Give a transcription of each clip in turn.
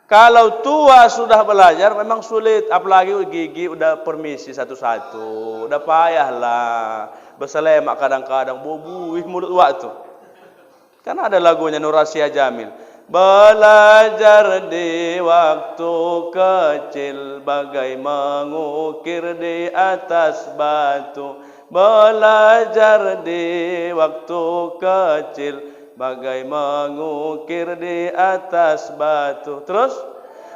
Kalau tua sudah belajar memang sulit, apalagi gigi udah permisi satu-satu, udah payahlah. Berselemak kadang-kadang bobuih mulut waktu. Kan ada lagunya Nur Asia Jamil. Belajar di waktu kecil bagai mengukir di atas batu. Belajar di waktu kecil bagai mengukir di atas batu. Terus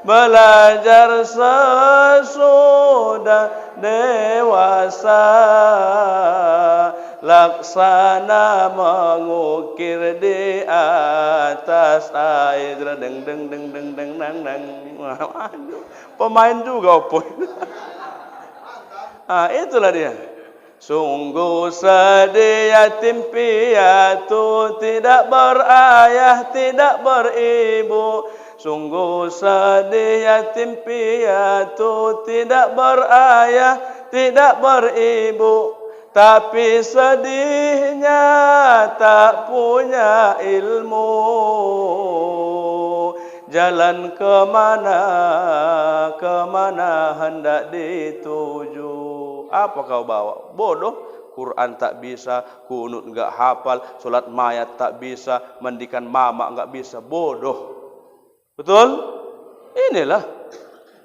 belajar sesudah dewasa, laksana mengukir di atas air. Deng deng deng deng deng deng deng. Pemain juga opoi. Itulah dia. Sungguh sedih yatim piatu, tidak berayah, tidak beribu. Sungguh sedih yatim piatu, tidak berayah, tidak beribu. Tapi sedihnya tak punya ilmu. Jalan kemana hendak dituju. Apa kau bawa? Bodoh. Quran tak bisa, kunut enggak hafal, solat mayat tak bisa, mandikan mama enggak bisa. Bodoh. Betul? Inilah.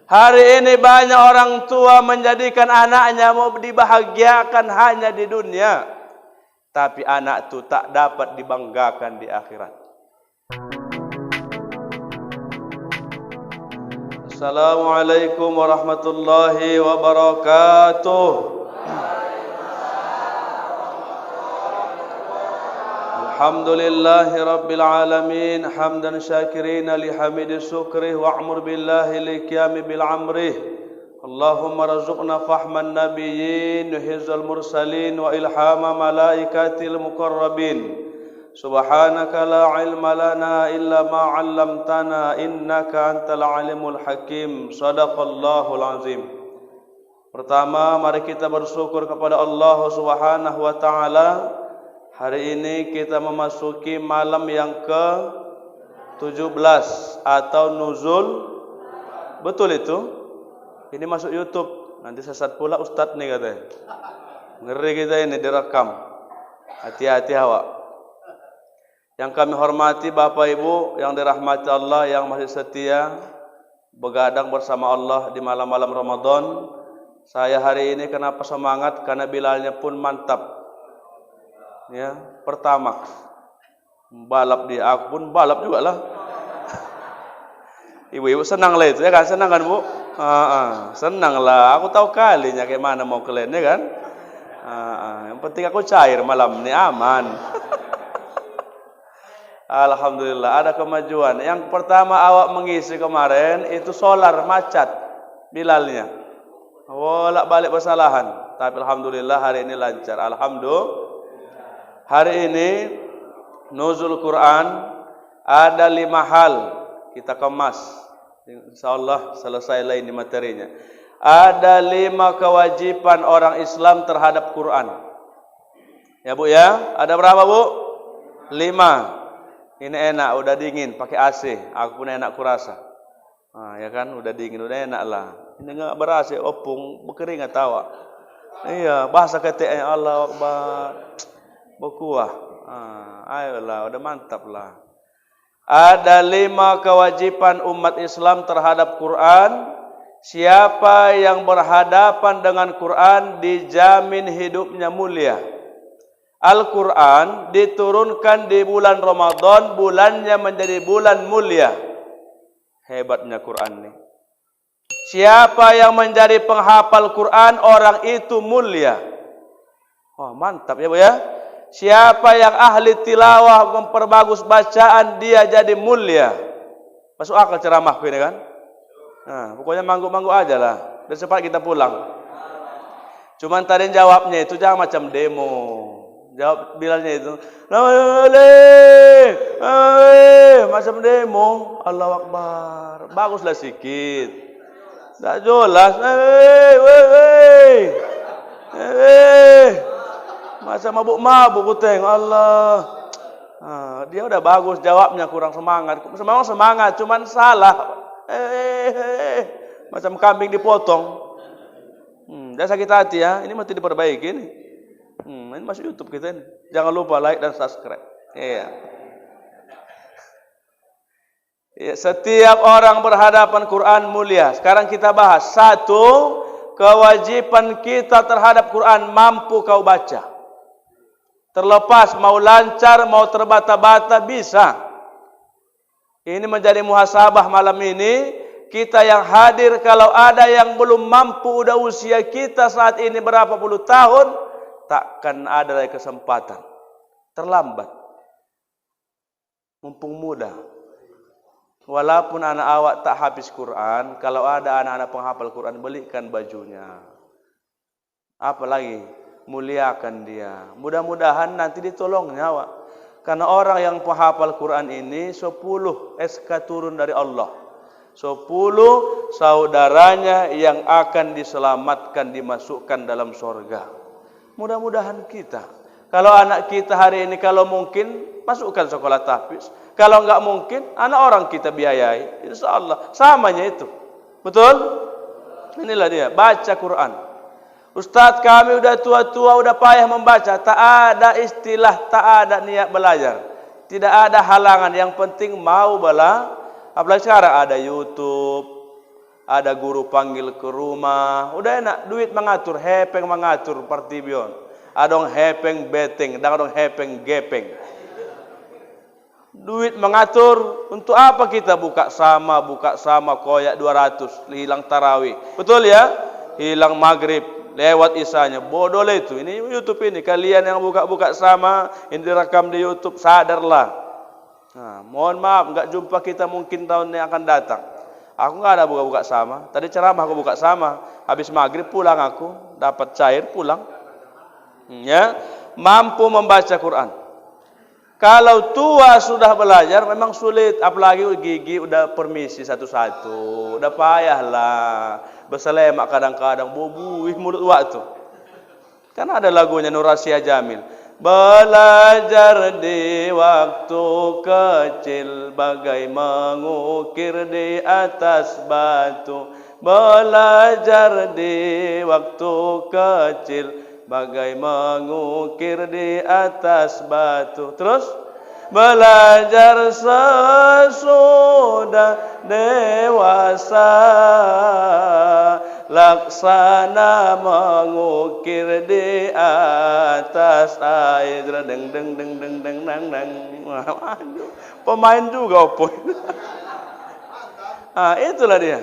Hari ini banyak orang tua menjadikan anaknya mau dibahagiakan hanya di dunia. Tapi anak itu tak dapat dibanggakan di akhirat. Assalamualaikum warahmatullahi wabarakatuh. Alhamdulillahi rabbil alamin, hamdan syakirina lihamidi syukrih wa'mur billahi liqiyami bil amrih. Allahumma razuqna fahman nabiyyin hizal mursalin wa ilhama malaikatil muqarrabin. Subhanaka la ilma lana illa ma 'allamtana innaka antal alimul hakim. Shadaqallahul azim. Pertama, mari kita bersyukur kepada Allah Subhanahu wa taala. Hari ini kita memasuki malam yang ke-17 atau nuzul. Betul itu? Ini masuk YouTube. Nanti sesat pula ustaz nih katanya. Ngeri kita ini direkam. Hati-hati awak. Yang kami hormati Bapak Ibu yang dirahmati Allah, yang masih setia begadang bersama Allah di malam-malam Ramadan. Saya hari ini kenapa semangat? Karena Bilalnya pun mantap. Ya, Pertamax. Balap dia, aku pun balap juga lah. Ibu-ibu senang lah itu ya kan? Senang kan Bu? Senang lah. Aku tahu kalinya kayak mana mau kalian ya kan? Yang penting aku cair malam ini aman. Alhamdulillah ada kemajuan. Yang pertama awak mengisi kemarin itu solar macet Bilalnya. Bolak balik bersalahan. Tapi alhamdulillah hari ini lancar. Alhamdulillah. Hari ini nuzul Quran ada 5 hal kita kemas. Insyaallah selesai lain di materinya. Ada 5 kewajiban orang Islam terhadap Quran. Ya Bu ya? Ada berapa Bu? 5. Ini enak, udah dingin, pakai AC. Aku pun enak kurasa. Ya kan, udah dingin, udah enak lah. Ini enggak ber-AC, opung, berkeringat tawa. Iya, bahasa ketiknya Allah Akbar. Berkuah. Ayolah, udah mantap lah. Ada 5 kewajiban umat Islam terhadap Quran. Siapa yang berhadapan dengan Quran dijamin hidupnya mulia. Al-Quran diturunkan di bulan Ramadan, bulannya menjadi bulan mulia. Hebatnya Quran ini. Siapa yang menjadi penghafal Quran, orang itu mulia. Mantap ya Bu ya. Siapa yang ahli tilawah memperbagus bacaan, dia jadi mulia. Masuk akal ceramahku ini kan? Pokoknya mangguk-mangguk aja lah. Dan cepat kita pulang. Cuman tadi jawabnya itu jangan macam demo. Jawab Bilalnya itu macam demo. Allahu Akbar. Baguslah sikit. Tak jelas. Masa mabuk-mabuk kuteng. Allah. Dia udah bagus jawabnya, kurang semangat. Semangat cuman salah. macam kambing dipotong. Jangan sakit hati ya, ini mesti diperbaiki nih. Ini masuk YouTube kita ini. Jangan lupa like dan subscribe. Iya. Ya, setiap orang berhadapan Quran mulia. Sekarang kita bahas satu kewajiban kita terhadap Quran, mampu kau baca. Terlepas mau lancar, mau terbata-bata bisa. Ini menjadi muhasabah malam ini. Kita yang hadir, kalau ada yang belum mampu, udah usia kita saat ini berapa puluh tahun, takkan ada lagi kesempatan. Terlambat. Mumpung muda. Walaupun anak awak tak habis Quran, kalau ada anak-anak penghafal Quran, belikan bajunya. Apalagi muliakan dia. Mudah-mudahan nanti ditolongnya awak. Karena orang yang penghafal Quran ini 10 SK turun dari Allah. 10 saudaranya yang akan diselamatkan, dimasukkan dalam surga. Mudah-mudahan kita. Kalau anak kita hari ini kalau mungkin masukkan sekolah tahfiz. Kalau enggak mungkin anak orang kita biayai. Insyaallah samanya itu. Betul? Inilah dia, baca Quran. Ustaz kami udah tua-tua, udah payah membaca. Tak ada istilah, tak ada niat belajar. Tidak ada halangan, yang penting mau bela. Apalagi sekarang ada YouTube, ada guru panggil ke rumah. Udah enak, duit mengatur, hepeng mengatur partibion. Adong hepeng beteng, adong hepeng gepeng. Duit mengatur, untuk apa kita buka sama koyak 200, hilang tarawih. Betul ya? Hilang maghrib, lewat isanya. Bodoh lah itu. Ini YouTube ini. Kalian yang buka-buka sama, ini direkam di YouTube, sadarlah. Nah, mohon maaf, enggak jumpa kita mungkin tahun yang akan datang. Aku enggak ada buka-buka sama. Tadi ceramah aku buka sama. Habis maghrib pulang aku, dapat cair pulang. Ya, mampu membaca Quran. Kalau tua sudah belajar memang sulit, apalagi gigi udah permisi satu-satu, udah payahlah. Berselemak kadang-kadang bobuih mulut waktu. Kan ada lagunya Nur Asia Jamil. Belajar di waktu kecil bagai mengukir di atas batu. Belajar di waktu kecil bagai mengukir di atas batu. Terus belajar sesudah dewasa, laksana mengukir di atas air. Deng deng deng deng deng deng deng. Pemain juga opo. Itulah dia.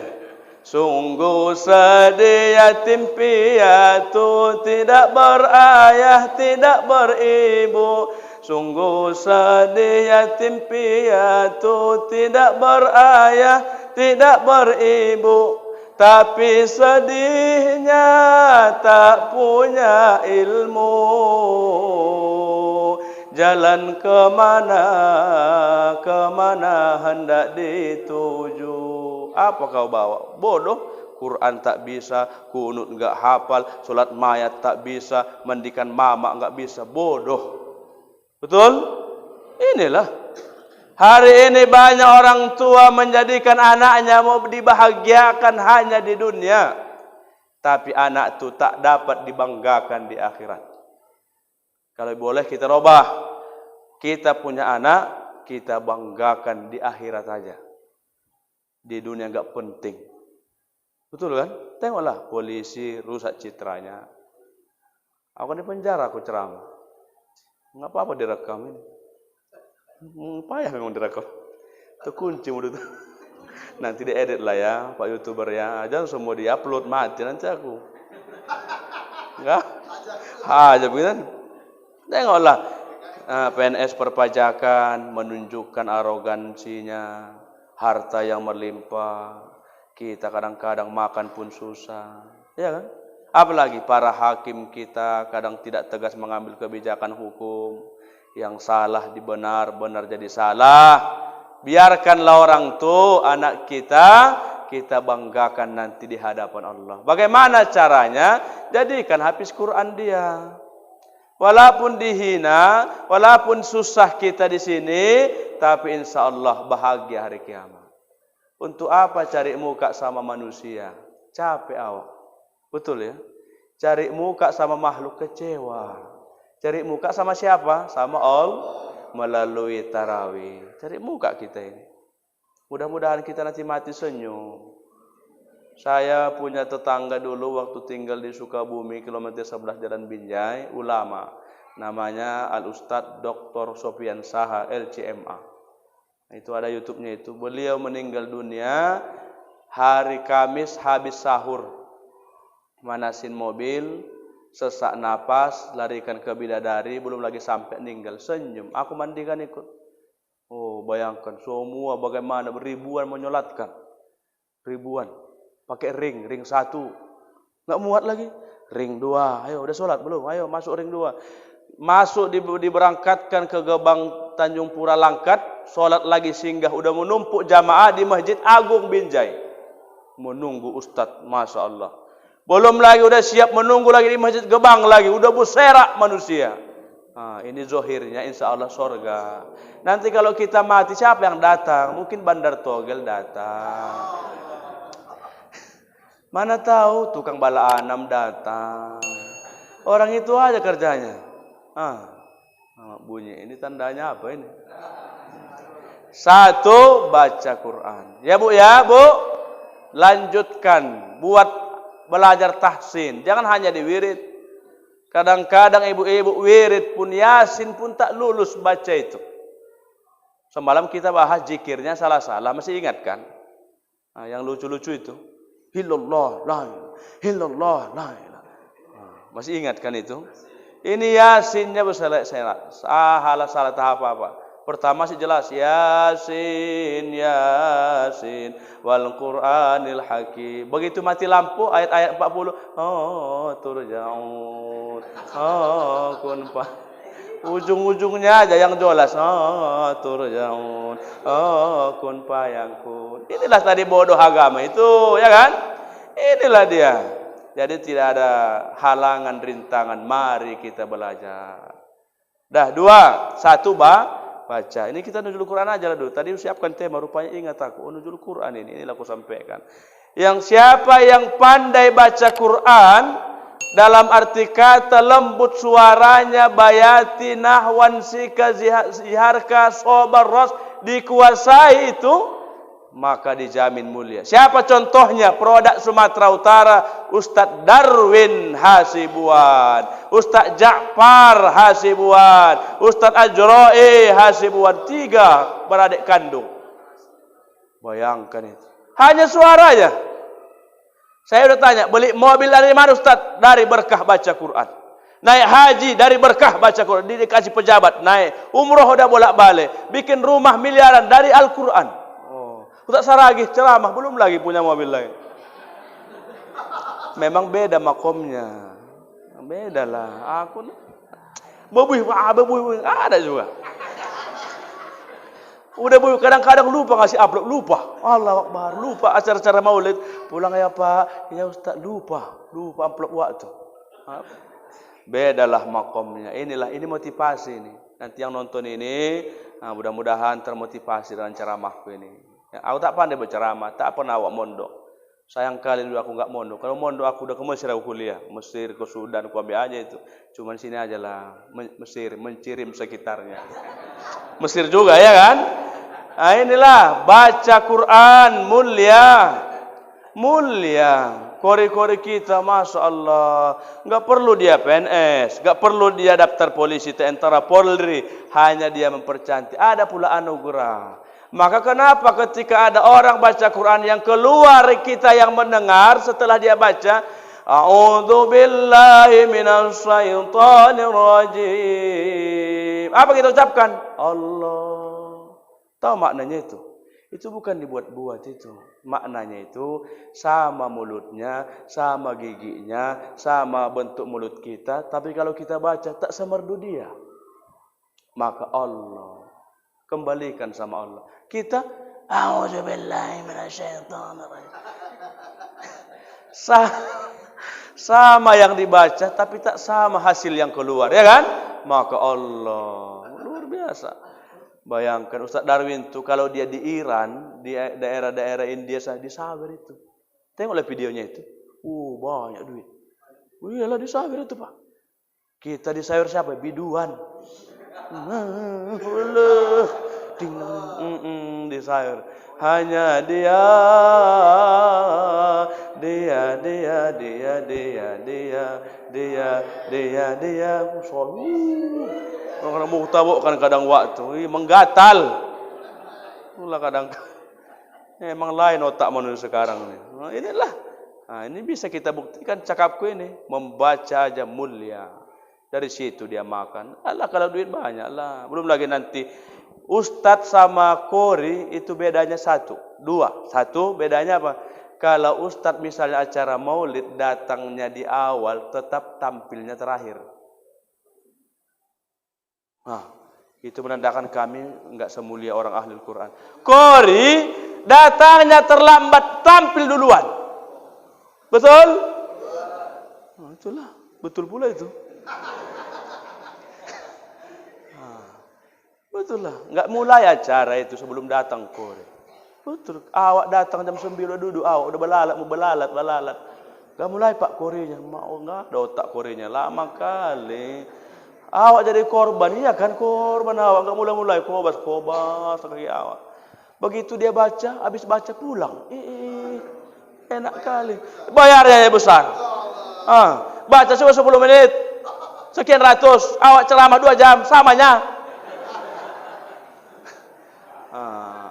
Sungguh sedih yatim piatu, tidak berayah, tidak beribu. Sungguh sedih yatim piatu, tidak berayah, tidak beribu. Tapi sedihnya tak punya ilmu. Jalan kemana hendak dituju. Apa kau bawa? Bodoh. Quran tak bisa, kunut enggak hafal, solat mayat tak bisa, mandikan mama enggak bisa. Bodoh. Betul? Inilah. Hari ini banyak orang tua menjadikan anaknya mau dibahagiakan hanya di dunia. Tapi anak itu tak dapat dibanggakan di akhirat. Kalau boleh kita robah. Kita punya anak, kita banggakan di akhirat saja. Di dunia enggak penting. Betul kan? Tengoklah polisi rusak citranya. Aku di penjara aku ceramah. Enggak apa-apa direkam ini. Payah memang direkam. Itu kunci mulut. Nanti diedit lah ya Pak YouTuber ya. Jangan semua diupload mati nanti aku. Enggak? Aja begitu. Tengoklah PNS perpajakan menunjukkan arogansinya. Harta yang melimpah, kita kadang-kadang makan pun susah, ya kan? Apalagi para hakim kita kadang tidak tegas mengambil kebijakan hukum, yang salah dibenar, benar jadi salah. Biarkanlah orang tu anak kita banggakan nanti di hadapan Allah. Bagaimana caranya? Jadikan hafiz Quran dia. Walaupun dihina, walaupun susah kita di sini, tapi insya Allah bahagia hari kiamat. Untuk apa cari muka sama manusia? Capek awak. Betul ya? Cari muka sama makhluk kecewa. Cari muka sama siapa? Sama Allah melalui tarawih. Cari muka kita ini. Mudah-mudahan kita nanti mati senyum. Saya punya tetangga dulu waktu tinggal di Sukabumi, kilometer 11 Jalan Binjai, ulama. Namanya Al-Ustadz Dr. Sofian Saha, LCMA. Itu ada YouTube-nya itu. Beliau meninggal dunia hari Kamis habis sahur. Manasin mobil, sesak napas, larikan ke bidadari, belum lagi sampai meninggal. Senyum. Aku mandikan ikut. Oh, bayangkan semua bagaimana ribuan menyolatkan. Ribuan. Pakai ring 1. Enggak muat lagi. Ring 2. Ayo udah sholat belum? Ayo masuk ring 2. Masuk diberangkatkan ke gerbang Tanjung Pura Langkat, sholat lagi singgah, udah menumpuk jamaah di Masjid Agung Binjai. Menunggu Ustadz, Masya Allah. Belum lagi udah siap menunggu lagi di Masjid Gebang lagi, udah berserak manusia. Nah, ini zohirnya insya Allah surga. Nanti kalau kita mati siapa yang datang? Mungkin Bandar Togel datang. Mana tahu tukang bala anam datang. Orang itu aja kerjanya. Bunyi ini tandanya apa ini? 1, baca Quran. Ya Bu ya Bu, lanjutkan buat belajar tahsin. Jangan hanya di wirid. Kadang-kadang ibu-ibu wirid pun Yasin pun tak lulus baca itu. Semalam kita bahas zikirnya salah-salah, masih ingat kan? Nah, yang lucu-lucu itu. Hillallah la illallah la ilaha. Masih ingat kan itu? Ini Yasinnya berserak-serak. Salah tahap apa? Pertama sih jelas Yasin, Yasin wal Qur'anil Hakim. Begitu mati lampu ayat-ayat 40, turja'un. Kun pa. Ujung-ujungnya aja yang jelas. Turja'un. Kun payangkun. Inilah tadi bodoh agama itu, ya kan? Inilah dia. Jadi tidak ada halangan, rintangan. Mari kita belajar. Dah 2, 1 baca. Ini kita nuzul Quran aja dulu. Tadi siapkan tema, rupanya ingat aku. Nuzul Quran inilah aku sampaikan. Yang siapa yang pandai baca Quran, dalam arti kata lembut suaranya, bayati, nahwan, sika, ziharka, sobar, ros, dikuasai itu, maka dijamin mulia. Siapa contohnya? Produk Sumatera Utara, Ustadz Darwin Hasibuan, Ustadz Ja'far Hasibuan, Ustadz Ajro'i Hasibuan, 3 beradik kandung. Bayangkan itu. Hanya suaranya. Saya udah tanya, beli mobil dari mana Ustadz? Dari berkah baca Quran. Naik haji dari berkah baca Quran. Dikasih pejabat, naik. Umroh udah bolak-balik. Bikin rumah miliaran dari Al-Quran. Ustaz Saragih ceramah, belum lagi punya mobil lain. Memang beda makomnya. Beda lah. Aku bebuih ada juga. Udah bu, kadang-kadang lupa ngasih upload, lupa. Allah Akbar, lupa acara-acara maulid. Pulang ya Pak, ya Ustaz, lupa upload waktu. Bedalah makomnya. Ini motivasi nih. Nanti yang nonton ini, mudah-mudahan termotivasi dengan ceramahku ini. Ya, aku tak pandai berceramah, tak pernah awak mondok. Sayang kali dulu aku enggak mondok. Kalau mondok aku udah ke Mesir, aku kuliah. Mesir, ke Sudan, aku ambil aja itu. Cuman sini aja lah, Mesir, mencirim sekitarnya. Mesir juga ya kan? Nah inilah, baca Quran, mulia. Kori-kori kita, Masya Allah. Enggak perlu dia PNS, enggak perlu dia daftar polisi, tentara, Polri. Hanya dia mempercantik. Ada pula anugerah. Maka kenapa ketika ada orang baca Quran yang keluar kita yang mendengar setelah dia baca, A'udzu billahi minasy syaithanir rajim. Apa kita ucapkan? Allah. Tahu maknanya itu? Itu bukan dibuat-buat itu. Maknanya itu sama mulutnya, sama giginya, sama bentuk mulut kita, tapi kalau kita baca tak semerdu dia. Maka Allah kembalikan sama Allah. Kita a'udzubillahi minasyaitonir rajim. Sama yang dibaca tapi tak sama hasil yang keluar, ya kan? Maka Allah luar biasa. Bayangkan Ustaz Darwin tuh kalau dia di Iran, di daerah-daerah India disawir itu. Tengoklah videonya itu. Banyak duit. Iyalah disawir itu, Pak. Kita disawir siapa? Biduan. Disayur hanya dia orang mau tabuk kan kadang waktu menggatal pula kadang emang lain otak manusia sekarang ini. Inilah ini bisa kita buktikan cakapku ini membaca aja mulia. Dari situ dia makan. Alah kalau duit banyak lah. Belum lagi nanti Ustadz sama Kori itu bedanya dua. Satu bedanya apa? Kalau Ustadz misalnya acara maulid datangnya di awal, tetap tampilnya terakhir. Itu menandakan kami enggak semulia orang ahli Al-Quran. Kori datangnya terlambat, tampil duluan. Betul? Itulah, betul pula itu. Betul lah, enggak mulai acara itu sebelum datang Kori. Betul, awak datang jam 9 duduk, awak udah belalat. Enggak mulai Pak Korinya, mau enggak ada otak Korinya, lama kali. Awak jadi korban, iya kan korban awak, enggak mulai kobas kaki awak. Begitu dia baca, habis baca pulang. Enak kali. Bayarnya besar. Baca cuma 10 menit. Sekian ratus, awak ceramah 2 jam, samanya.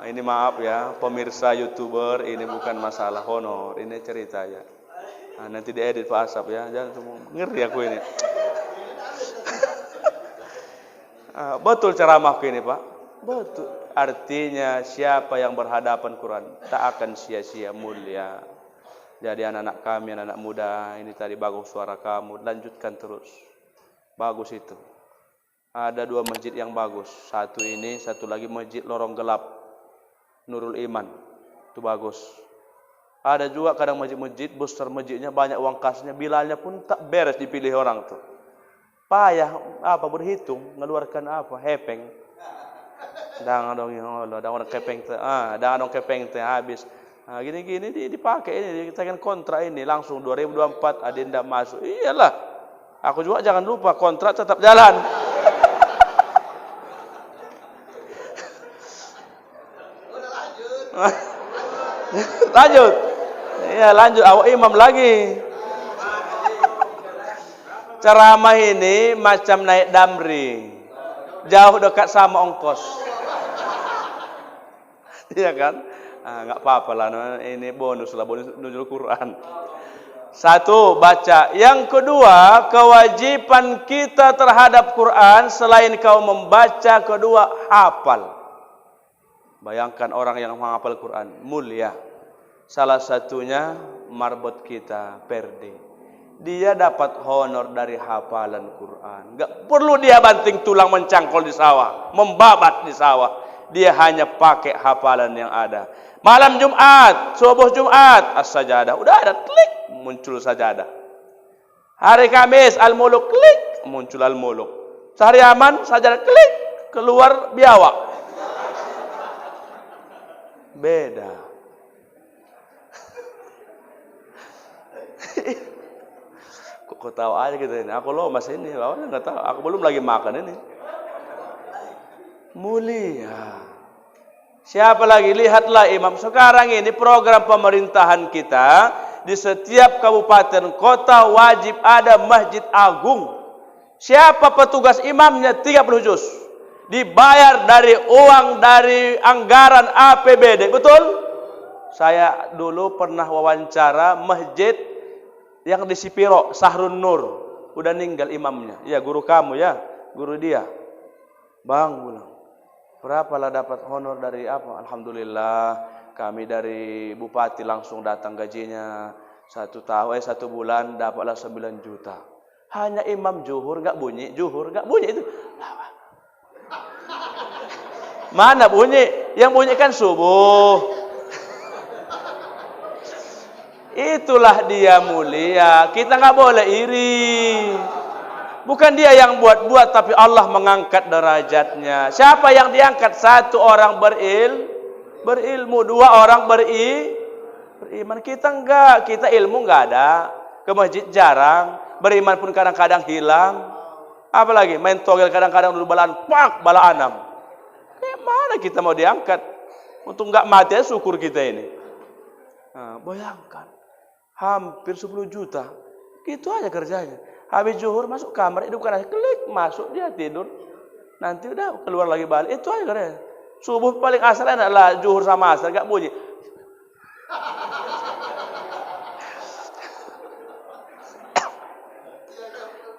Ini maaf ya, pemirsa YouTuber, ini bukan masalah honor, ini ceritanya. Nanti diedit Pak Asap ya, jangan semua ngeri aku ini. Betul ceramahku ini Pak, betul. Artinya siapa yang berhadapan Quran tak akan sia-sia mulia. Jadi anak-anak kami, anak-anak muda, ini tadi bagus suara kamu, lanjutkan terus. Bagus itu. Ada 2 masjid yang bagus, satu ini, satu lagi masjid Lorong Gelap. Nurul Iman itu bagus. Ada juga kadang masjid-masjid besar masjidnya banyak uang kasnya, bilalnya pun tak beres dipilih orang tuh. Payah berhitung, ngeluarkan hepeng. Dangan dong Allah, dangan kepeng teh. Dangan dong kepeng teh habis. Gini-gini dipakai ini, kita kan kontrak ini langsung 2024 adenda masuk. Iyalah. Aku juga jangan lupa kontrak tetap jalan. Lanjut. Iya, lanjut. Awak imam lagi. Ceramah ini macam naik damri. Jauh dekat sama ongkos. Iya kan? Enggak apa-apa lah. Ini bonus nuzul Quran. 1, baca. Yang kedua, kewajiban kita terhadap Quran selain kau membaca, kedua hafal. Bayangkan orang yang menghafal Quran mulia. Salah satunya marbot kita, Perdi. Dia dapat honor dari hafalan Quran. Enggak perlu dia banting tulang mencangkol di sawah, membabat di sawah. Dia hanya pakai hafalan yang ada. Malam Jumat, subuh Jumat, as-sajadah. Udah ada, klik, muncul sajadah. Hari Kamis, al-muluk, klik, muncul al-muluk. Sehari aman, sajadah, klik, keluar biawak. Beda. Kok tahu aja gitu ini. Aku lomas ini, awalnya nggak tahu. Aku belum lagi makan ini. Mulia. Siapa lagi? Lihatlah imam. Sekarang ini program pemerintahan kita di setiap kabupaten kota wajib ada masjid agung. Siapa petugas imamnya? 30 juz. Dibayar dari uang dari anggaran APBD, betul? Saya dulu pernah wawancara masjid yang di Sipiro, Sahrun Nur, udah meninggal imamnya. Ya guru kamu ya, guru dia. Bang, bilang, berapa lah dapat honor dari apa? Alhamdulillah, kami dari bupati langsung datang gajinya 1 bulan dapatlah 9 juta. Hanya imam zuhur nggak bunyi itu. Mana bunyi? Yang bunyi kan subuh. Itulah dia mulia. Kita nggak boleh iri. Bukan dia yang buat-buat, tapi Allah mengangkat derajatnya. Siapa yang diangkat? Satu orang berilmu, dua orang beriman. Kita enggak, kita ilmu enggak ada, ke masjid jarang, beriman pun kadang-kadang hilang. Apalagi main togel kadang-kadang dulu balaan, bala 6. Kayak mana kita mau diangkat? Untuk enggak mati ya syukur kita ini. Nah, bayangkan, hampir 10 juta. Gitu aja kerjanya. Habis zuhur masuk kamar, hidupkan aja, klik, masuk, dia tidur. Nanti udah keluar lagi balik. Itu aja kerjanya. Subuh paling asal adalah zuhur sama asar, enggak bunyi.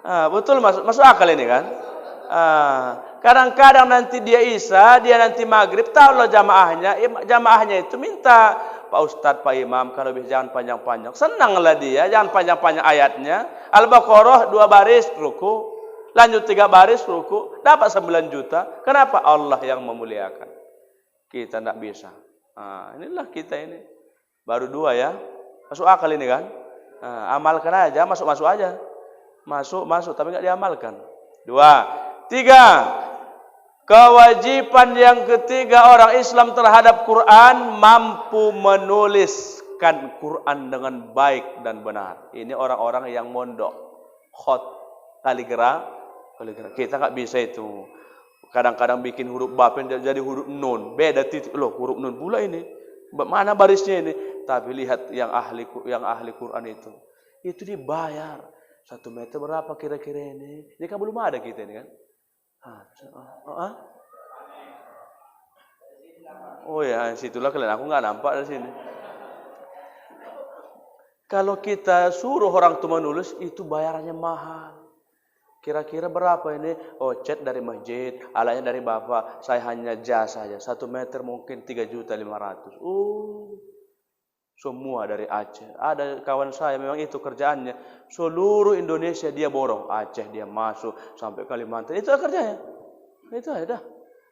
Betul, masuk akal ini kan. Kadang-kadang nanti dia isya, dia nanti maghrib, tahu loh jamaahnya itu minta, Pak Ustadz, Pak Imam, kalau bisa jangan panjang-panjang. Senanglah dia, jangan panjang-panjang ayatnya. Al-Baqarah 2 baris ruku, lanjut 3 baris ruku, dapat 9 juta. Kenapa? Allah yang memuliakan. Kita tidak bisa. Inilah kita ini. Baru 2 ya. Masuk akal ini kan. Amalkan aja, masuk aja. Masuk, tapi nggak diamalkan. 2, 3. Kewajiban yang ketiga orang Islam terhadap Quran, mampu menuliskan Quran dengan baik dan benar. Ini orang-orang yang mondok, kaligrafi. Kita nggak bisa itu. Kadang-kadang bikin huruf bapen jadi huruf nun, beda titik loh, huruf nun pula ini. Mana barisnya ini? Tapi lihat yang ahli Quran itu dibayar. 1 meter berapa kira-kira ini? Ini kan belum ada kita ini kan. Oh ya, situlah kalian, aku nggak nampak dari sini. Kalau kita suruh orang itu menulis, itu bayarannya mahal. Kira-kira berapa ini? Oh, cat dari masjid, alatnya dari bapak, saya hanya jas saja. 1 meter mungkin 3.500.000. Semua dari Aceh. Ada kawan saya memang itu kerjaannya. Seluruh Indonesia dia borong. Aceh dia masuk sampai Kalimantan. Itu kerjanya. Itu aja dah.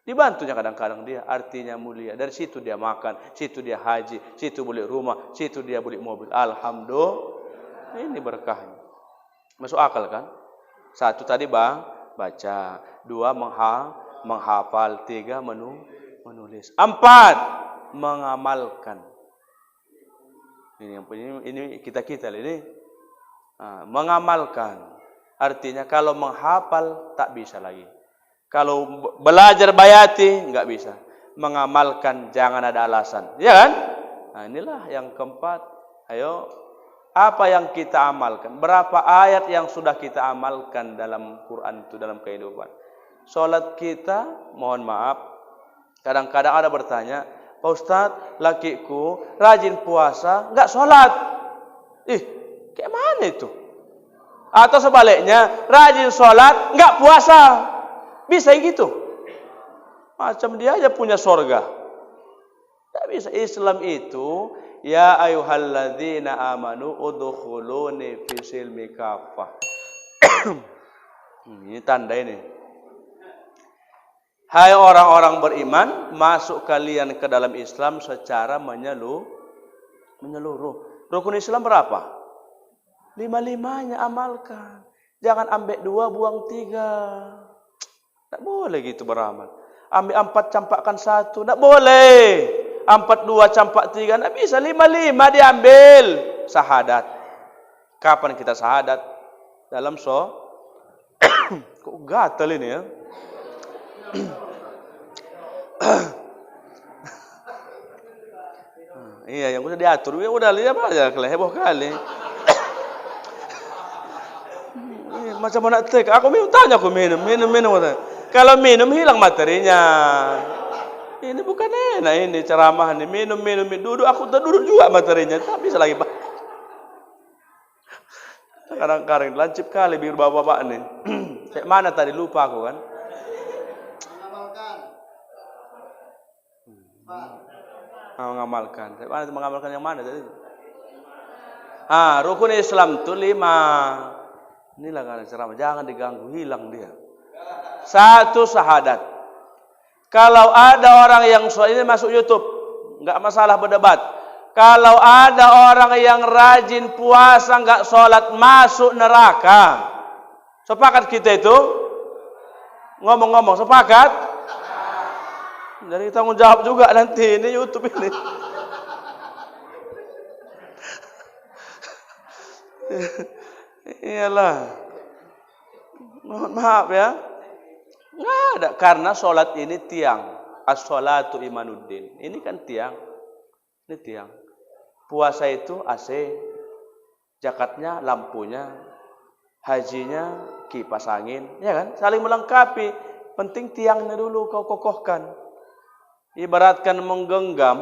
Dibantunya kadang-kadang dia. Artinya mulia. Dari situ dia makan. Situ dia haji. Situ beli rumah. Situ dia beli mobil. Alhamdulillah. Ini berkahnya. Masuk akal kan? 1 tadi baca. 2 menghafal. 3 menulis. 4 mengamalkan. Ini kita ini mengamalkan. Artinya kalau menghafal tak bisa lagi. Kalau belajar bayati nggak bisa. Mengamalkan jangan ada alasan, ya kan? Nah, inilah yang keempat. Ayo, apa yang kita amalkan? Berapa ayat yang sudah kita amalkan dalam Quran itu dalam kehidupan? Salat kita, mohon maaf, kadang-kadang ada bertanya, Pak Ustadz, lakiku rajin puasa, enggak sholat. Kayak mana itu? Atau sebaliknya, rajin sholat, enggak puasa. Bisa gitu? Macam dia aja punya sorga. Enggak bisa. Islam itu, ya ayyuhalladzina amanu udkhuluni fi silmi kafah. Ini tanda ini. Hai orang-orang beriman, masuk kalian ke dalam Islam secara menyeluruh. Rukun Islam berapa? 5-5-nya amalkan. Jangan ambil 2, buang 3. Tak boleh gitu beramal. Ambil 4, campakkan 1. Tak boleh. 4, 2, campak 3. Tak bisa. 5-5 diambil. Syahadat. Kapan kita syahadat? Dalam Kok gatal ini ya? Iya, yang udah diatur, ya udah lihat aja, heboh kali. Macam mana tek? Aku tanya aku minum. Kalau minum hilang materinya. Ini bukan enak ini ceramah nih, minum. Duduk aku duduk juga materinya, tak bisa lagi. Kadang-kadang lancip kali biar bapak-bapak nih. Kayak mana tadi lupa aku kan? Mengamalkan. Mengamalkan yang mana tadi? Rukun Islam itu 5. Inilah kan ceramah. Jangan diganggu, hilang dia. 1 syahadat. Kalau ada orang yang ini masuk YouTube, enggak masalah berdebat. Kalau ada orang yang rajin puasa enggak sholat, masuk neraka. Sepakat kita itu? Ngomong-ngomong, sepakat? Jadi tanggung jawab juga nanti ini YouTube ini. Iyalah. Mohon maaf ya. Nggak ada. Karena sholat ini tiang. As-sholatu imanuddin. Ini kan tiang. Ini tiang. Puasa itu AC. Zakatnya lampunya. Hajinya kipas angin. Ya kan? Saling melengkapi. Penting tiangnya dulu kau kokohkan. Ibaratkan menggenggam.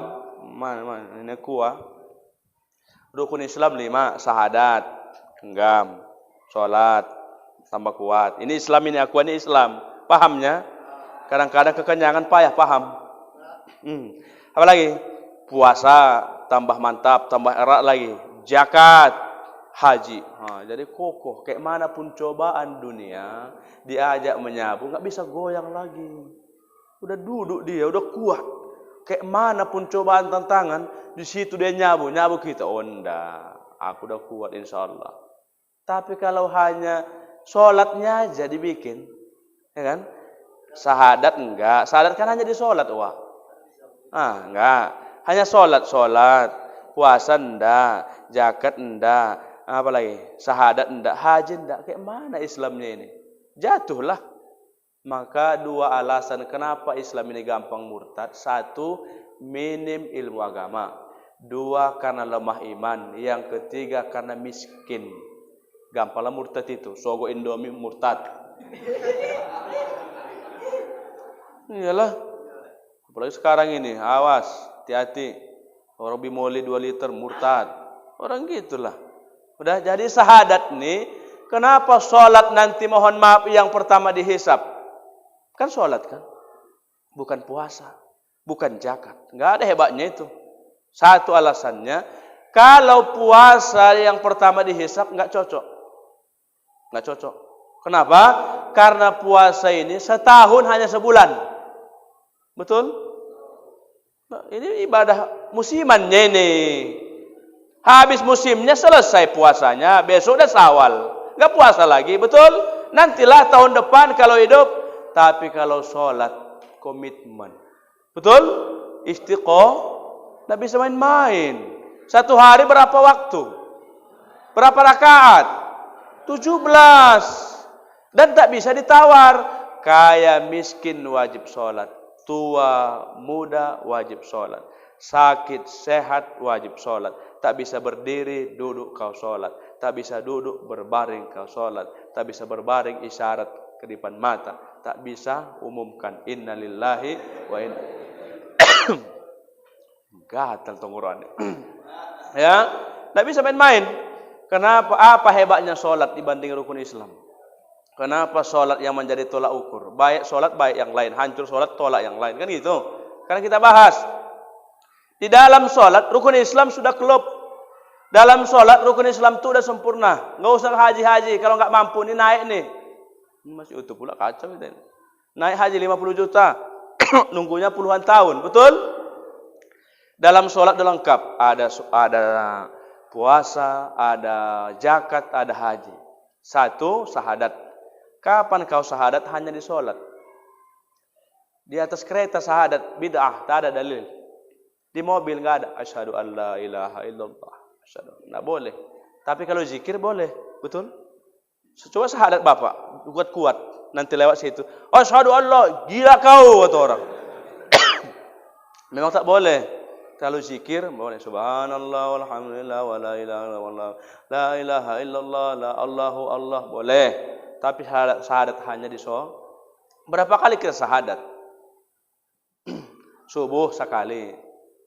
Ini kuah. Rukun Islam 5. Syahadat. Genggam. Sholat. Tambah kuat. Ini Islam, ini aku, ini Islam. Pahamnya? Kadang-kadang kekenyangan payah paham. Apa lagi? Puasa, tambah mantap, tambah erat lagi. Zakat, haji. Jadi kokoh. Kayak manapun cobaan dunia, diajak menyabu, nggak bisa goyang lagi. Udah duduk dia, udah kuat. Kayak manapun cobaan tantangan, di situ dia nyabu kita. Oh enggak, aku udah kuat insya Allah. Tapi kalau hanya sholatnya aja dibikin, ya kan? Syahadat enggak, syahadat kan hanya di sholat, wah. Enggak, hanya sholat, puasa enggak, zakat enggak, apa lagi? Syahadat enggak, haji enggak. Kayak mana Islamnya ini? Jatuhlah. Maka dua alasan kenapa Islam ini gampang murtad. Satu, minim ilmu agama. Dua, karena lemah iman. Yang ketiga, karena miskin. Gampanglah murtad itu. Sogo Indomie murtad. Iyalah. Apalagi sekarang ini, awas, hati-hati. Orang bimoli 2 liter murtad. Orang gitulah. Udah jadi syahadat nih. Kenapa sholat nanti mohon maaf yang pertama dihisap? Kan sholat kan? Bukan puasa. Bukan zakat. Enggak ada hebatnya itu. Satu alasannya, kalau puasa yang pertama dihisap enggak cocok. Enggak cocok. Kenapa? Karena puasa ini setahun hanya sebulan. Betul? Nah, ini ibadah musimannya ini. Habis musimnya selesai puasanya, besok udah Syawal. Enggak puasa lagi, betul? Nantilah tahun depan kalau hidup. Tapi kalau sholat, komitmen. Betul? Istiqomah. Tidak bisa main-main. Satu hari berapa waktu? Berapa rakaat? 17. Dan tak bisa ditawar. Kaya miskin wajib sholat. Tua, muda wajib sholat. Sakit, sehat wajib sholat. Tak bisa berdiri, duduk kau sholat. Tak bisa duduk, berbaring kau sholat. Tak bisa berbaring, isyarat kedipan mata. Tak bisa umumkan innalillahi wa inna gatal tenggorokan. Ya, tak bisa main-main. Kenapa? Apa hebatnya sholat dibanding rukun Islam? Kenapa sholat yang menjadi tolak ukur? Baik sholat, baik yang lain. Hancur sholat, tolak yang lain. Kan gitu. Karena kita bahas. Di dalam sholat, rukun Islam sudah klop. Dalam sholat, rukun Islam itu sudah sempurna. Nggak usah haji-haji. Kalau nggak mampu, ini naik nih. Masih utuh pula kacau ini. Naik haji 50 juta. Nunggunya puluhan tahun. Betul? Dalam sholat sudah lengkap. Ada puasa, ada zakat, ada haji. Satu, syahadat. Kapan kau syahadat? Hanya di sholat. Di atas kereta syahadat. Bid'ah. Tak ada dalil. Di mobil nggak ada. Asyhadu an la ilaha illallah. Nggak boleh. Tapi kalau zikir boleh. Betul? Coba syahadat bapak. Kuat-kuat. Nanti lewat situ. Asyhadu an la, gila kau. Kata orang. Memang tak boleh. Kalau zikir boleh. Subhanallah walhamdulillah wa la ilaha illallah. La ilaha illallah. La Allahu Allah. Boleh. Tapi syahadat hanya di sholat. Berapa kali kita syahadat? Subuh sekali.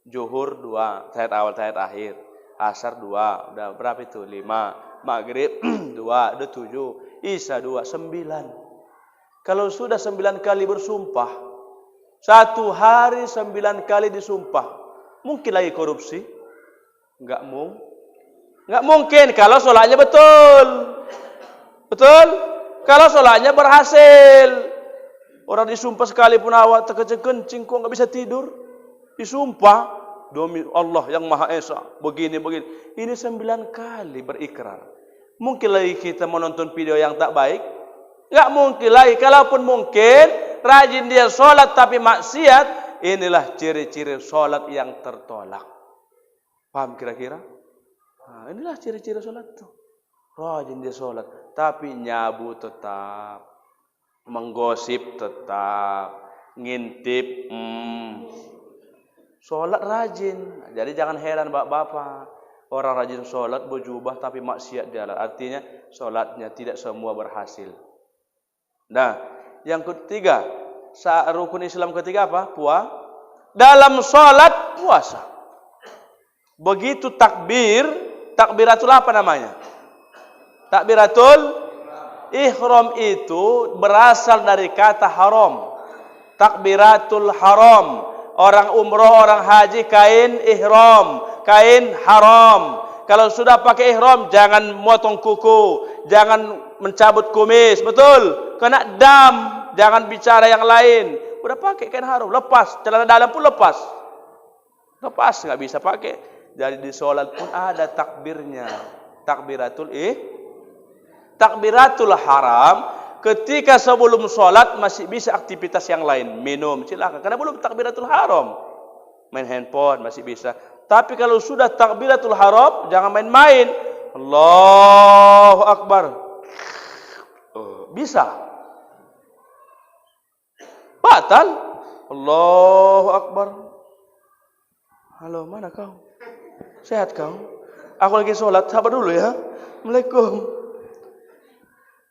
Zuhur 2. Tahiyat awal, tahiyat akhir. Asar 2. Udah berapa itu? 5. Maghrib 2. Udah 7. Isya 2. 9. Kalau sudah 9 kali bersumpah. Satu hari 9 kali disumpah. Mungkin lagi korupsi? Enggak mungkin. Kalau sholatnya betul. Betul? Kalau sholatnya berhasil. Orang disumpah sekalipun awak terkencing kok enggak bisa tidur. Disumpah. Demi Allah yang Maha Esa. Begini. Ini 9 kali berikrar. Mungkin lagi kita menonton video yang tak baik. Enggak mungkin lagi. Kalaupun mungkin, rajin dia sholat tapi maksiat, inilah ciri-ciri sholat yang tertolak. Paham kira-kira? Nah, inilah ciri-ciri sholat itu. Rajin dia sholat, tapi nyabu tetap, menggosip tetap, ngintip. Sholat rajin. Jadi jangan heran bapak-bapak. Orang rajin sholat berjubah tapi maksiat dia. Artinya sholatnya tidak semua berhasil. Nah, yang ketiga, rukun Islam ketiga apa? Dalam sholat puasa. Begitu takbiratul apa namanya? Takbiratul ihram itu berasal dari kata haram. Takbiratul haram. Orang umroh, orang haji kain ihram, kain haram. Kalau sudah pakai ihram jangan motong kuku, jangan mencabut kumis, betul? Kena dam, jangan bicara yang lain. Udah pakai kain haram, lepas, celana dalam pun lepas. Lepas enggak bisa pakai. Jadi di sholat pun ada takbirnya. Takbiratul haram. Ketika sebelum sholat masih bisa aktivitas yang lain. Minum, silakan. Karena belum takbiratul haram. Main handphone masih bisa. Tapi kalau sudah takbiratul haram, jangan main-main. Allahu Akbar. Bisa. Batal. Allahu Akbar. Halo, mana kau? Sehat kau? Aku lagi sholat, sabar dulu ya. Assalamualaikum.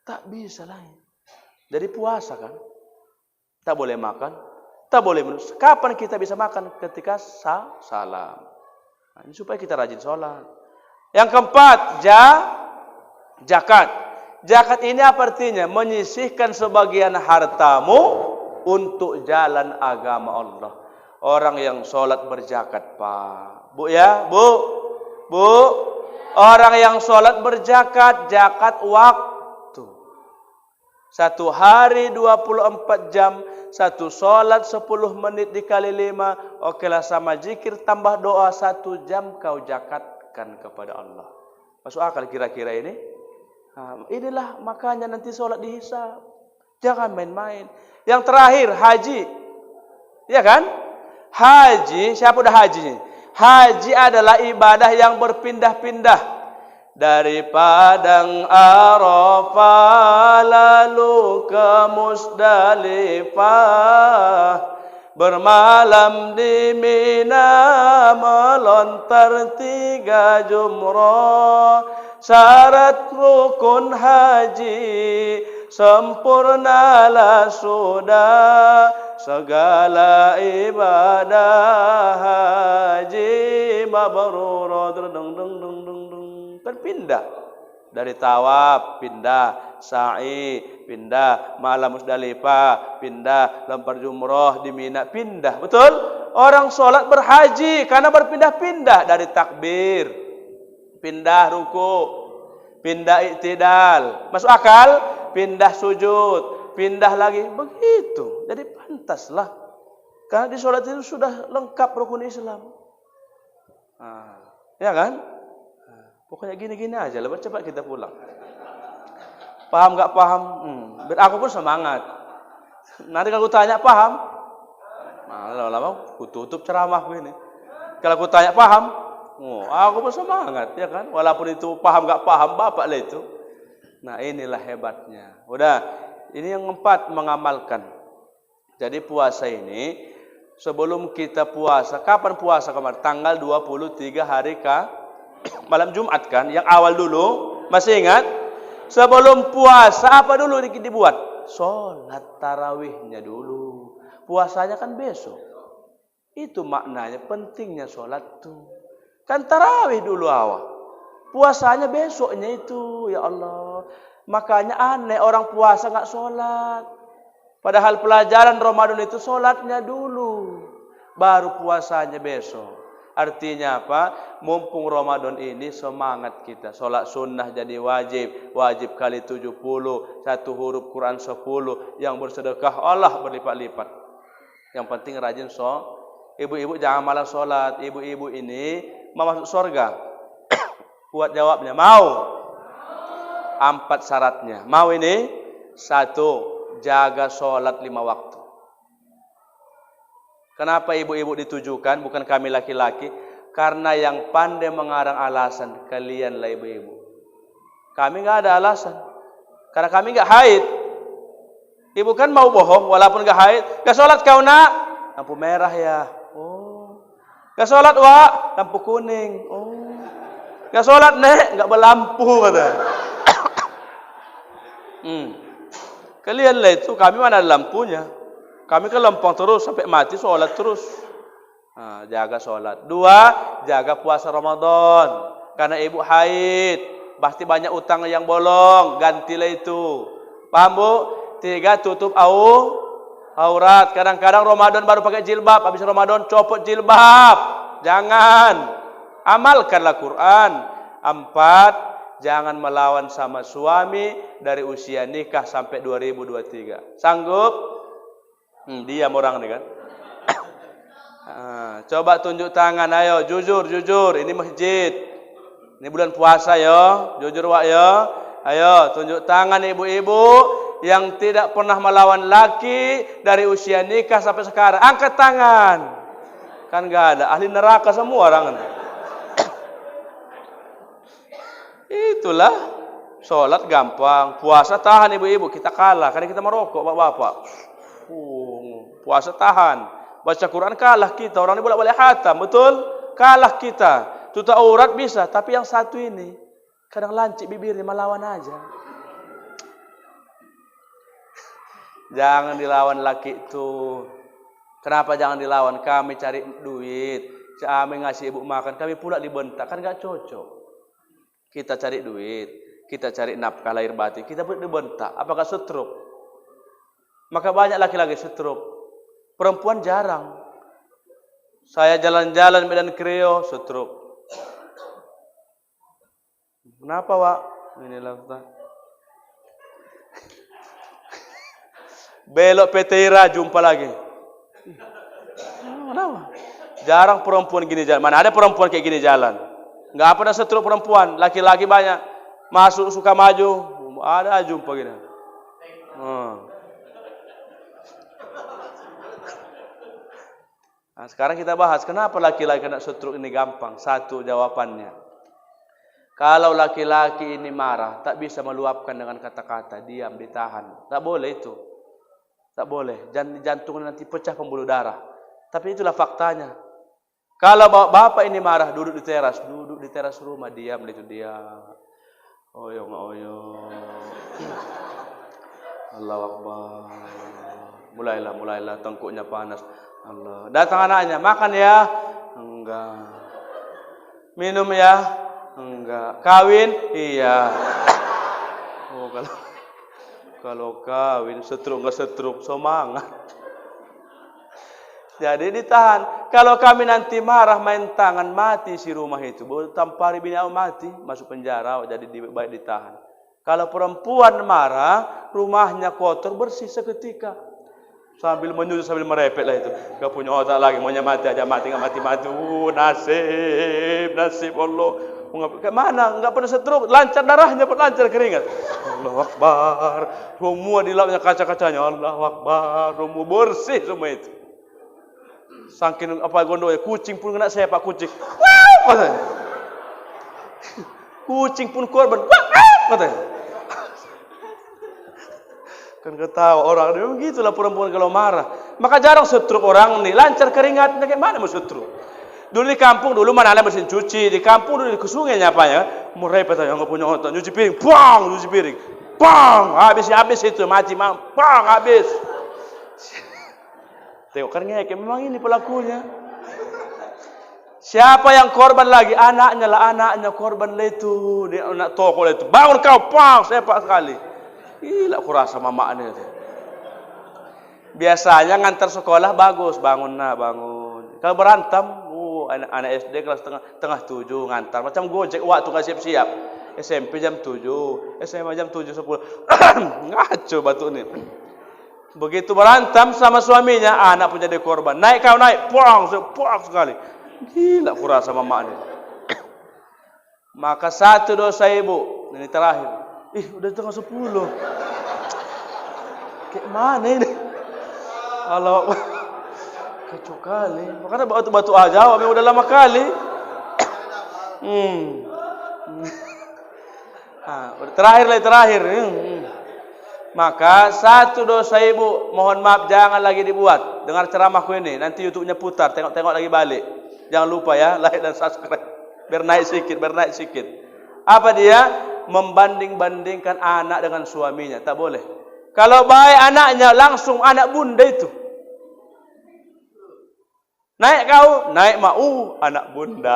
Tak bisa lain. Dari puasa kan. Tak boleh makan. Tak boleh minum. Kapan kita bisa makan? Ketika salam. Nah, ini supaya kita rajin sholat. Yang keempat, zakat. Zakat ini apa artinya? Menyisihkan sebagian hartamu untuk jalan agama Allah. Orang yang sholat berzakat, Pak. Bu ya, Bu. Orang yang sholat berzakat, zakat waktu. Satu hari 24 jam, satu sholat 10 menit dikali 5, okelah sama zikir tambah doa 1 jam kau zakatkan kepada Allah. Masuk akal kira-kira ini? Nah, inilah makanya nanti sholat dihisab. Jangan main-main. Yang terakhir haji, ya kan? Haji, siapa udah haji? Haji adalah ibadah yang berpindah-pindah. Dari Padang Arafah lalu ke Musdalifah, bermalam di Mina, melontar 3 jumrah. Syarat rukun haji sempurnalah sudah, segala ibadah haji mabrur. Kan pindah dari tawaf, pindah sa'i, pindah malam Musdalifah, pindah lempar jumroh di Mina, pindah. Betul? Orang sholat berhaji karena berpindah-pindah dari takbir, pindah ruku, pindah iktidal. Masuk akal? Pindah sujud, pindah lagi. Begitu. Jadi pantaslah. Karena di sholat itu sudah lengkap rukun Islam. Nah, ya kan? Pokoknya gini-gini aja, lebih cepat kita pulang. Paham gak paham? Biar aku pun semangat. Nanti kalau aku tanya paham, nah, lama-lama aku tutup ceramah ini. Kalau aku tanya paham, aku pun semangat, ya kan? Walaupun itu paham gak paham, bapak lah itu. Nah inilah hebatnya. Udah, ini yang keempat, mengamalkan. Jadi puasa ini, sebelum kita puasa, kapan puasa kemarin? Tanggal 23 hari malam Jumat kan, yang awal dulu, masih ingat? Sebelum puasa apa dulu dibuat? Sholat tarawihnya dulu. Puasanya kan besok. Itu maknanya pentingnya sholat tuh. Kan tarawih dulu awal. Puasanya besoknya itu, ya Allah. Makanya aneh orang puasa nggak sholat. Padahal pelajaran Ramadan itu sholatnya dulu, baru puasanya besok. Artinya apa? Mumpung Ramadan ini semangat kita. Sholat sunnah jadi wajib. Wajib kali 70. 1 huruf Quran 10. Yang bersedekah Allah berlipat-lipat. Yang penting rajin sholat. Ibu-ibu jangan malas sholat. Ibu-ibu ini mau masuk surga. Buat jawabnya. Mau. 4 syaratnya. Mau ini? Satu, jaga sholat 5 waktu. Kenapa ibu-ibu ditujukan, bukan kami laki-laki? Karena yang pandai mengarang alasan, kalianlah ibu-ibu. Kami nggak ada alasan. Karena kami nggak haid. Ibu kan mau bohong, walaupun nggak haid. Nggak sholat kau nak? Lampu merah ya. Oh. Nggak sholat wak? Lampu kuning. Oh. Nggak sholat nek? Nggak berlampu kata. Kalianlah itu, kami mana ada lampunya. Kami kan lempeng terus sampai mati, sholat terus. Nah, jaga sholat. 2, jaga puasa Ramadan. Karena ibu haid, pasti banyak utang yang bolong, gantilah itu. Paham bu? 3, tutup aurat. Kadang-kadang Ramadan baru pakai jilbab, habis Ramadan copot jilbab. Jangan. Amalkanlah Quran. 4, jangan melawan sama suami dari usia nikah sampai 2023. Sanggup? Diam orang nih kan. Coba tunjuk tangan, ayo jujur. Ini masjid. Ini bulan puasa yo. Jujur wak yo. Ayo tunjuk tangan ibu-ibu yang tidak pernah melawan laki dari usia nikah sampai sekarang. Angkat tangan. Kan enggak ada, ahli neraka semua orang. Itulah sholat gampang, puasa tahan ibu-ibu, kita kalah karena kita merokok bapak-bapak. Puasa tahan, baca Quran kalah kita, orang ini bolak-balik hatam, betul? Kalah kita. Tutup aurat bisa, tapi yang satu ini kadang lancip bibirnya, melawan aja. Jangan dilawan laki itu. Kenapa jangan dilawan? Kami cari duit, kami ngasih ibu makan, kami pula dibentak, kan gak cocok. Kita cari duit, kita cari nafkah lahir batin, kita pun dibentak. Apakah setruk? Maka banyak laki-laki setruk. Perempuan jarang. Saya jalan-jalan Medan Kreo, setruk. Kenapa, Wak? Inilah Ustaz. Belok Peteira, jumpa lagi. Kenapa? Jarang perempuan gini jalan. Mana ada perempuan kayak gini jalan? Enggak pernah setruk perempuan, laki-laki banyak. Masuk suka maju, ada jumpa gini. Nah, sekarang kita bahas kenapa laki-laki kena setruk ini gampang. Satu jawabannya. Kalau laki-laki ini marah, tak bisa meluapkan dengan kata-kata, diam, ditahan. Tak boleh itu. Tak boleh. Jantungnya nanti pecah pembuluh darah. Tapi itulah faktanya. Kalau bapak ini marah, duduk di teras rumah, diam itu dia. Oyong. Allahu Akbar. Mulailah tengkuknya panas. Allah. Datang anaknya, makan ya? Enggak. Minum ya? Enggak. Kawin? Iya. Oh, kalau kawin setruk enggak setruk, semangat. Jadi ditahan. Kalau kami nanti marah main tangan, mati si rumah itu. Tampari bini aku mati, masuk penjara. Jadi baik ditahan. Kalau perempuan marah, rumahnya kotor, bersih seketika. Sambil menyusul, sambil merepet lah itu. Gak punya otak lagi, maunya mati aja, mati gak mati. Nasib Allah. Kemana? Enggak pernah setruk, lancar darahnya, lancar keringat. Allahu Akbar. Semua dilapnya kaca-kacanya. Allahu Akbar. Semua bersih semua itu. Saking apa gondonya, kucing pun kena sepak kucing. Katanya. Kucing pun korban. Katanya. Kan ketawa orang ini begitulah perempuan kalau marah. Maka jarang setruk orang nih, lancar keringatnya kayak mana mau setruk. Dulu di kampung dulu mana ada mesin cuci, di kampung dulu ke sungai apa ya? Mau repot aja enggak punya otak, nyuci piring, nyuci piring. Habis itu mati, habis. Tengok kan ngeke, memang ini pelakunya. Siapa yang korban lagi? Anaknya korban itu. Dia anak toko itu. Bangun kau, sepak sekali. Gila aku rasa mamaknya itu. Biasanya ngantar sekolah bagus, bangun. Kalau berantem, anak SD kelas tengah 7 ngantar. Macam Gojek waktu nggak siap-siap. SMP jam 7, SMA jam 7.10. Ngaco batu ini. Begitu berantem sama suaminya, anak punya dia korban. Naik puang sekali. Gila aku rasa mamaknya. Maka satu dosa ibu, ini terakhir. Udah tengah 10. Kayak mana ini? Kalau kacau kali. Makanya batu-batu aja, kami udah lama kali. Terakhir. Maka satu dosa ibu, mohon maaf jangan lagi dibuat. Dengar ceramahku ini, nanti YouTube-nya putar, tengok lagi balik. Jangan lupa ya, like dan subscribe. Biar naik sedikit. Apa dia? Membanding-bandingkan anak dengan suaminya, tak boleh. Kalau baik anaknya, langsung anak bunda itu. Naik kau, naik anak bunda,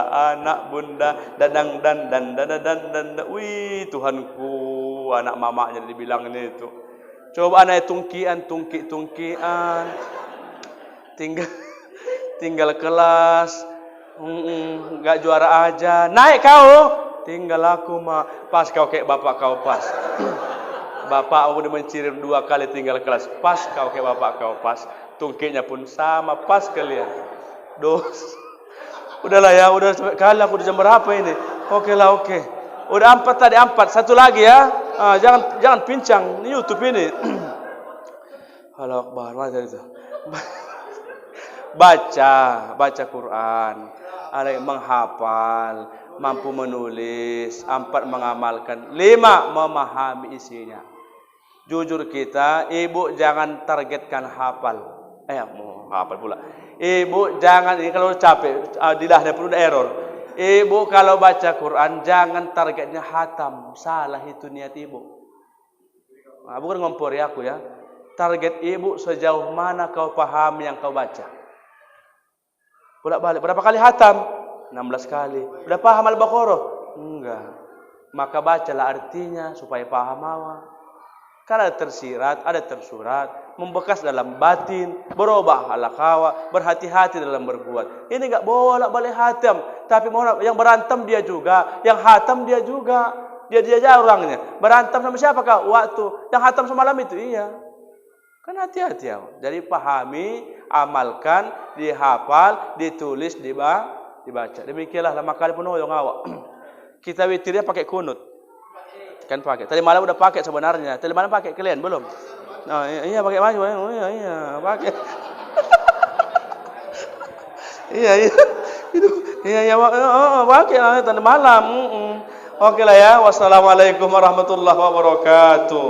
dadang dan. Wih, Tuhanku, anak mamanya dibilang ini itu. Coba anak tungkian. Tinggal kelas, enggak juara aja. Naik kau, tinggal aku pas kau kayak bapak kau pas. Bapak udah mencirim 2 kali tinggal kelas, pas kau kayak bapak kau pas. Tungkiknya pun sama, pas kalian. Udahlah ya, udah sampai kali aku udah jam berapa ini? Oke. Udah 4 tadi, 4. Satu lagi ya. Jangan pincang ini YouTube ini. Halo Akbar, mana itu? Baca Quran. Ada yang menghafal, mampu menulis, 4 mengamalkan, 5 memahami isinya. Jujur kita, ibu jangan targetkan hafal. Mau hafal pula. Ibu jangan, ini kalau capek, dilahnya perlu error. Ibu kalau baca Quran jangan targetnya hatam, salah itu niat ibu. Bukan ngompori aku ya. Target ibu sejauh mana kau paham yang kau baca. Bolak-balik, berapa kali hatam? 16 kali. Udah paham Al-Baqarah? Enggak. Maka bacalah artinya supaya paham awal. Karena ada tersirat, ada tersurat, membekas dalam batin, berubah halakawa, berhati-hati dalam berbuat. Ini enggak bolak-balik hatam, tapi yang berantem dia juga, yang hatam dia juga. Dia aja orangnya. Berantem sama siapa kau? Waktu yang hatam semalam itu, iya. Kan hati-hati ya. Jadi pahami, amalkan, dihafal, ditulis, dibaca. Demikianlah lama kali penuh yang awak. Kita witirnya pakai kunut. Kan pakai. Tadi malam udah pakai sebenarnya. Tadi malam pakai kalian belum? Nah, iya pakai maju. Iya, pakai. Iya, pakai tadi malam. Oke lah ya. Wassalamualaikum warahmatullahi wabarakatuh.